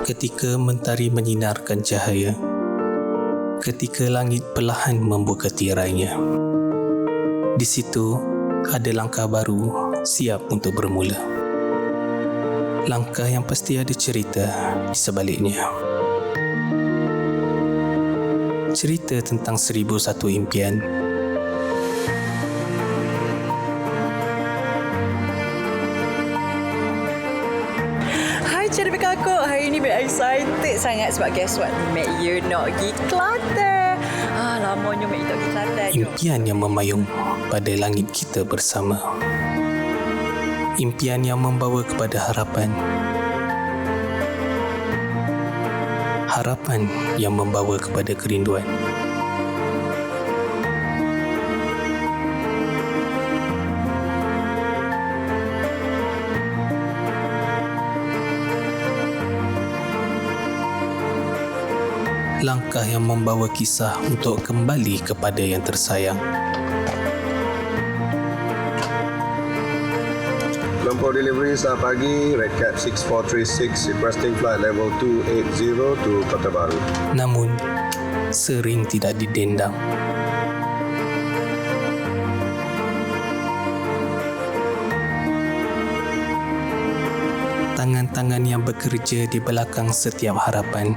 Ketika mentari menyinarkan cahaya, ketika langit perlahan membuka tirainya, di situ ada langkah baru siap untuk bermula. Langkah yang pasti ada cerita di sebaliknya. Cerita tentang 1001 impian. Hai cerita kakak, hari ni very excited sangat sebab guess what? Mek you nak pergi Kelantan. Lamanya Mek you tak pergi Kelantan. Impian yang memayung pada langit kita bersama. Impian yang membawa kepada harapan. Harapan yang membawa kepada kerinduan. Langkah yang membawa kisah untuk kembali kepada yang tersayang. Lumpur delivery selamat pagi, Red Cap 6436 requesting flight level 280 to Kota Baru. Namun, sering tidak didendang. Tangan-tangan yang bekerja di belakang setiap harapan.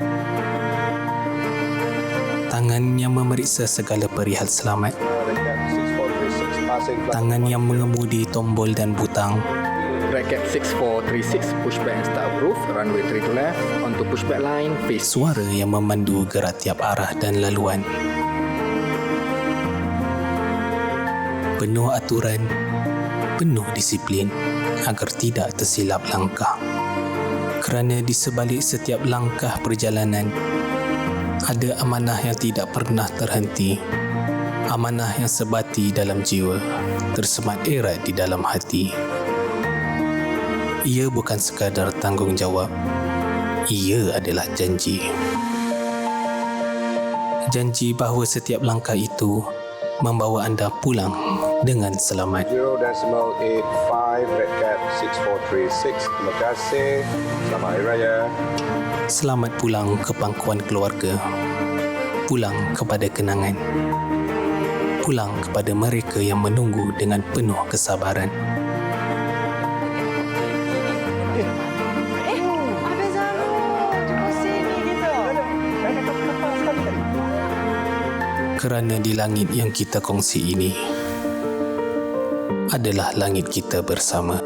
Tangan yang memeriksa segala perihal selamat. Red Cap 6436 passing flight. Tangan yang mengemudi tombol dan butang. Red Cap 6436, pushback and start approve, runway 3 to left, onto pushback line, face. Suara yang memandu gerak tiap arah dan laluan. Penuh aturan, penuh disiplin agar tidak tersilap langkah. Kerana di sebalik setiap langkah perjalanan, ada amanah yang tidak pernah terhenti. Amanah yang sebati dalam jiwa, tersemat erat di dalam hati. Ia bukan sekadar tanggungjawab. Ia adalah janji. Janji bahawa setiap langkah itu membawa anda pulang dengan selamat. 0.85 Red Cap 6436. Terima kasih. Selamat Hari Raya. Selamat pulang ke pangkuan keluarga. Pulang kepada kenangan. Pulang kepada mereka yang menunggu dengan penuh kesabaran. Habis Zarul, cuba sini gitu. Kerana di langit yang kita kongsi ini adalah langit kita bersama.